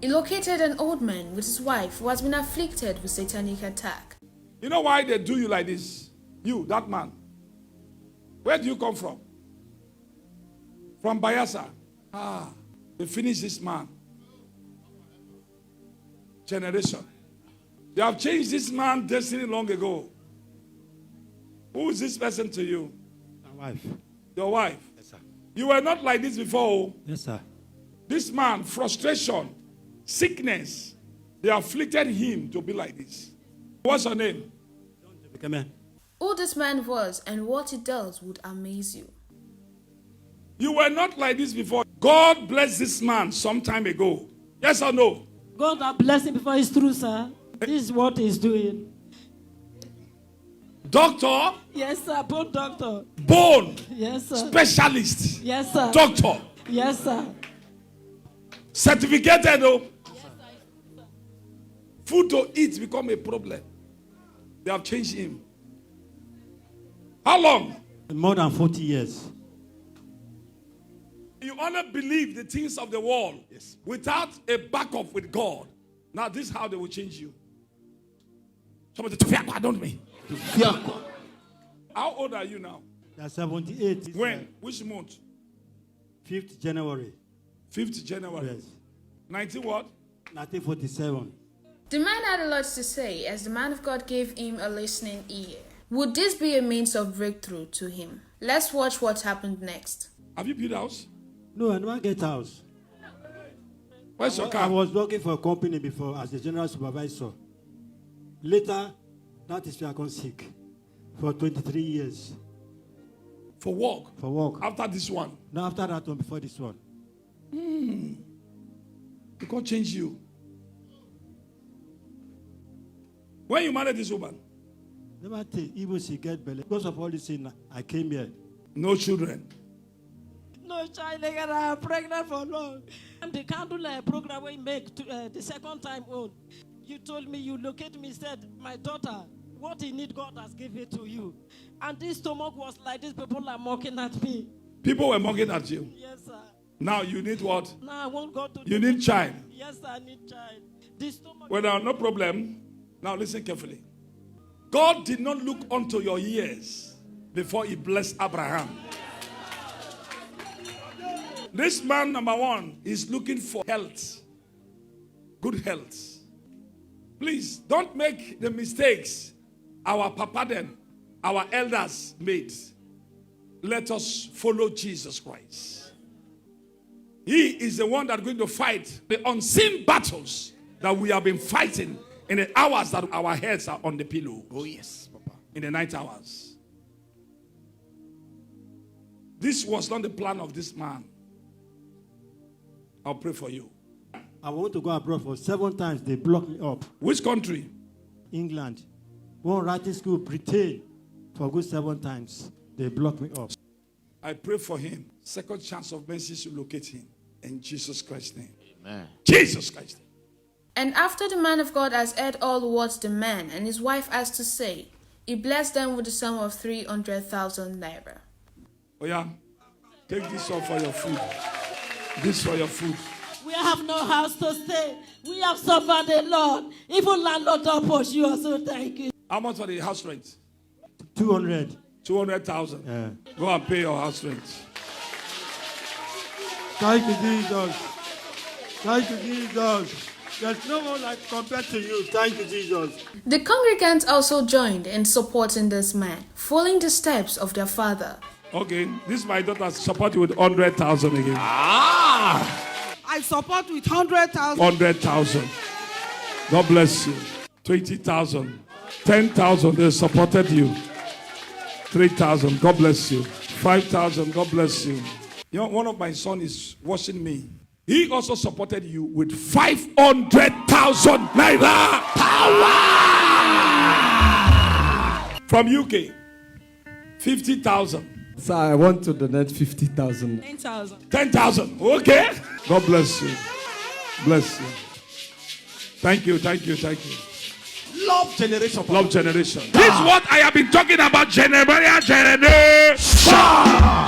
He located an old man with his wife who has been afflicted with satanic attack. You know why they do you like this? You, that man. Where do you come from? From Bayelsa. They finished this man. Generation. They have changed this man's destiny long ago. Who is this person to you? My wife. Your wife? Yes, sir. You were not like this before. Yes, sir. This man, frustration, sickness, they afflicted him to be like this. What's your name? Come here. Who this man was and what he does would amaze you. You were not like this before. God blessed this man some time ago. Yes or no? God has blessed him before it's true, sir. This is what he's doing. Doctor? Yes, sir. Bone doctor. Bone? Yes, sir. Specialist? Yes, sir. Doctor? Yes, sir. Certificated though? Food to eat become a problem. They have changed him. How long? More than 40 years. You only believe the things of the world without a backup with God. Now this is how they will change you. Somebody say, don't me. How old are you now? They are 78. It's, When? Which month? 5th January. 5th January. Yes. 19 what? 1947. The man had a lot to say as the man of God gave him a listening ear. Would this be a means of breakthrough to him? Let's watch what happened next. Have you built a house? No, I never get house. Where's your I car? was working for a company before as a general supervisor. Later, that is where I got sick for 23 years. For work? For work. After this one? Now after that one, before this one. They can't change you. When you married this woman? Never think, even she get belly. Because of all this thing, I came here. No children. No child, I'm pregnant for long. And the candle program we make the second time on. You told me, you locate me, said, my daughter, what you need, God has given to you. And this stomach was like this, people are mocking at me. People were mocking at you. Yes, sir. Now you need what? Now I want God to You need child. Yes, sir, I need child. This stomach. Well, no problem. Now listen carefully. God did not look unto your years before he blessed Abraham. This man, number one, is looking for health. Good health. Please, don't make the mistakes our papa then, our elders made. Let us follow Jesus Christ. He is the one that's going to fight the unseen battles that we have been fighting in the hours that our heads are on the pillow. Oh, yes, Papa. In the night hours. This was not the plan of this man. I'll pray for you. I want to go abroad for 7 times. They blocked me up. Which country? England. One writing school, Britain. For good 7 times. They blocked me up. I pray for him. Second chance of mercy to locate him. In Jesus Christ's name. Amen. Jesus Christ. And after the man of God has heard all what the man and his wife has to say, he blessed them with the sum of 300,000 naira. Oh yeah, take this one for your food. This for your food. We have no house to stay. We have suffered a lot. Even landlord don't push you also, thank you. How much for the house rent? 200. 200,000. Yeah. Go and pay your house rent. Thank you, Jesus. Thank you, Jesus. There's no one like compared to you. Thank you, Jesus. The congregants also joined in supporting this man, following the steps of their father. Okay, this my daughter support you with 100,000 again. I support with 100,000. 100,000. God bless you. 20,000. 10,000. They supported you. 3,000. God bless you. 5,000. God bless you. You know, one of my sons is watching me. He also supported you with 500,000 naira power from UK. 50,000. Sir, I want to donate 50,000. 10,000. 10,000. Okay. God bless you. Bless you. Thank you. Thank you. Thank you. Love generation. Love generation. This is what I have been talking about. Jeremiah generation.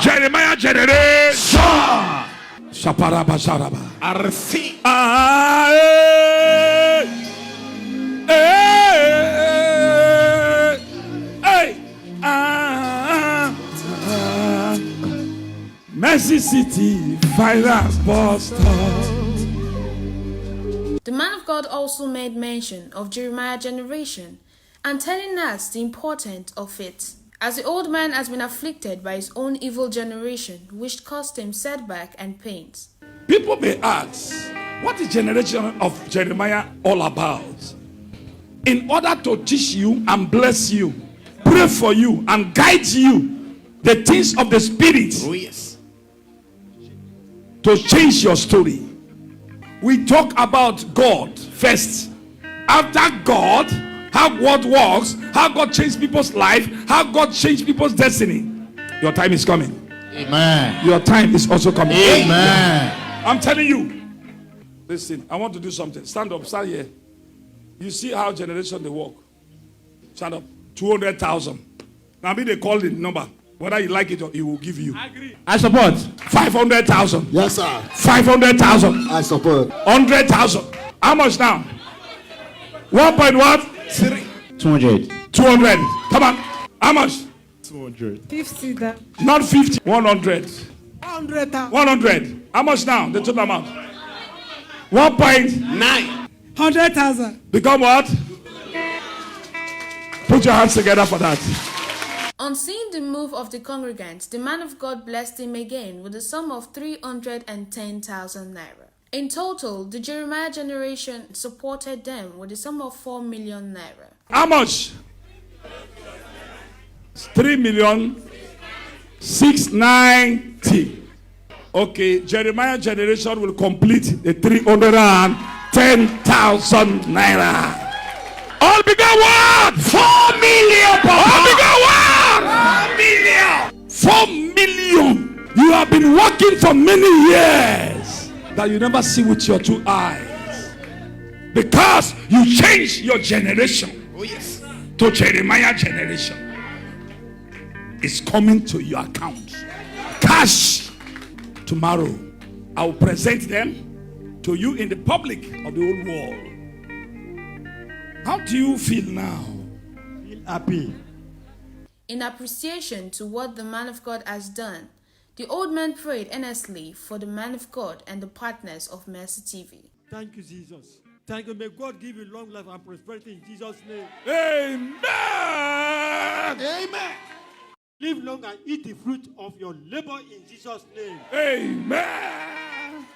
Jeremiah generation. Shaparaba sharaba. I receive. City Finance Pastor. The man of God also made mention of Jeremiah's generation and telling us the importance of it, as the old man has been afflicted by his own evil generation, which caused him setback and pains. People may ask, what is generation of Jeremiah all about? In order to teach you and bless you, pray for you and guide you, the things of the Spirit, Oh, yes. to change your story. We talk about God first. After God, how God works, how God changed people's life, how God changed people's destiny. Your time is coming. Amen. Your time is also coming. Amen. I'm telling you. Listen, I want to do something. Stand up, stand here. You see how generation they work. Stand up. 200,000. Now me they call the number. Whether you like it or he will give you. I support. 500,000. Yes, sir. 500,000. I support. 100,000. How much now? 1 point what? 200. 200. Come on. How much? 200. 50 that. Not 50. 100. 100,000. 100. How much now? The total amount. 1.9. 100,000. Become what? Put your hands together for that. On seeing the move of the congregants, the man of God blessed him again with a sum of 310,000 naira. In total, the Jeremiah generation supported them with a sum of 4 million naira. How much? 3,690,000. Okay, Jeremiah generation will complete the 310,000 naira. All began what? 4 million. All began what? 4 million. You have been working for many years that you never see with your two eyes, because you changed your generation. Oh, yes. To Jeremiah generation. It's coming to your account. Cash. Tomorrow, I will present them to you in the public of the whole world. How do you feel now? Feel happy. In appreciation to what the man of God has done, the old man prayed earnestly for the man of God and the partners of Mercy TV. Thank you, Jesus. Thank you. May God give you long life and prosperity in Jesus' name. Amen. Amen. Live long and eat the fruit of your labor in Jesus' name. Amen.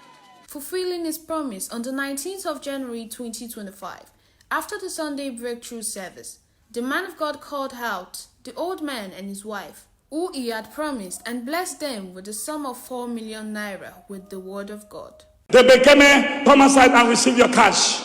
Fulfilling his promise on the 19th of January 2025, after the Sunday breakthrough service, the man of God called out the old man and his wife, who he had promised, and blessed them with a sum of 4 million naira with the word of God. They became a come aside and receive your cash.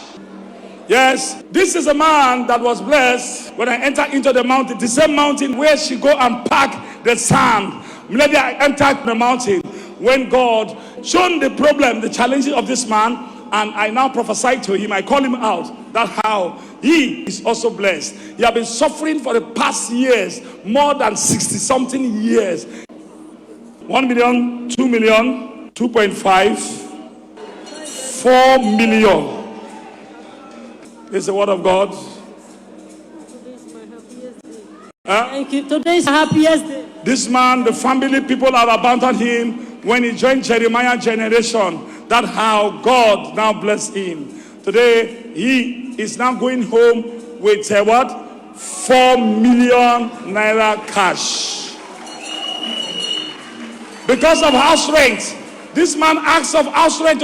Yes, this is a man that was blessed when I entered into the mountain, the same mountain where she go and pack the sand. Maybe I entered the mountain when God showed the problem, the challenges of this man, and I now prophesy to him. I call him out. That's how he is also blessed. He has been suffering for the past years, more than 60 something years. 1 million, 2 million, 2.5, 4 million. This is the word of God. Thank you. Today is the happiest day. This man, the family, people have abandoned him when he joined Jeremiah generation. That's how God now blessed him. Today, he is now going home with what? 4 million naira cash. Because of house rent. This man asks of house rent,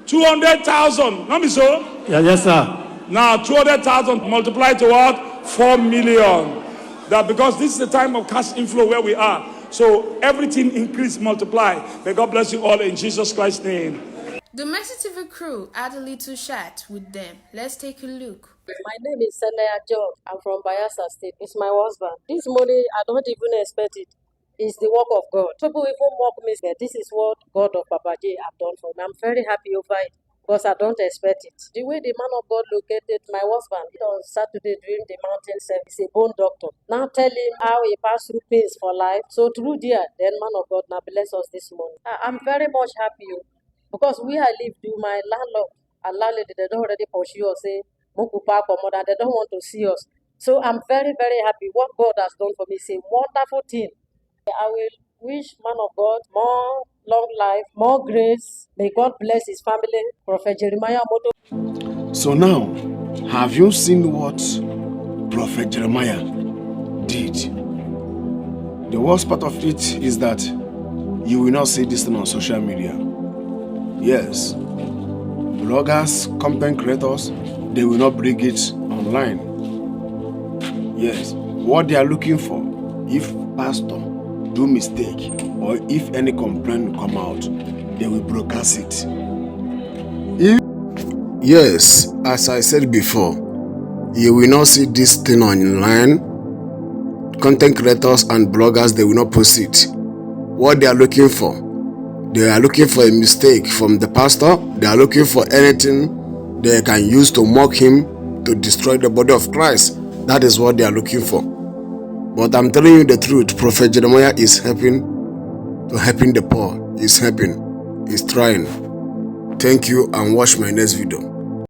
200,000. Not me so? Yes, sir. Now 200,000 multiplied to what? 4 million. That because this is the time of cash inflow where we are. So everything increase, multiply. May God bless you all in Jesus Christ's name. The Mercy TV crew had a little chat with them. Let's take a look. My name is Senaya John. I'm from Bayelsa State. It's my husband. This money, I don't even expect it. It's the work of God. People even mock me. This is what God of Papa J have done for me. I'm very happy over it because I don't expect it. The way the man of God located my husband on Saturday during the mountain service, a bone doctor. Now tell him how he passed through pains for life. So through there, then man of God now bless us this morning. I'm very much happy because we are live to my landlord and landlady. They don't already pursue us, say, Mokupa, Komoda. They don't want to see us. So I'm very, very happy. What God has done for me is a wonderful thing. I will wish man of God more long life, more grace. May God bless his family. Prophet Jeremiah Moto. So now, have you seen what Prophet Jeremiah did? The worst part of it is that you will not see this thing on social media. Yes, bloggers, content creators, they will not bring it online. Yes, what they are looking for, if pastor do mistake or if any complaint come out, they will broadcast it. Yes, as I said before, you will not see this thing online. Content creators and bloggers, they will not post it. What they are looking for a mistake from the pastor. They are looking for anything they can use to mock him, to destroy the body of Christ. That is what they are looking for. But I'm telling you the truth, Prophet Jeremiah is helping the poor. He's helping. He's trying. Thank you and watch my next video.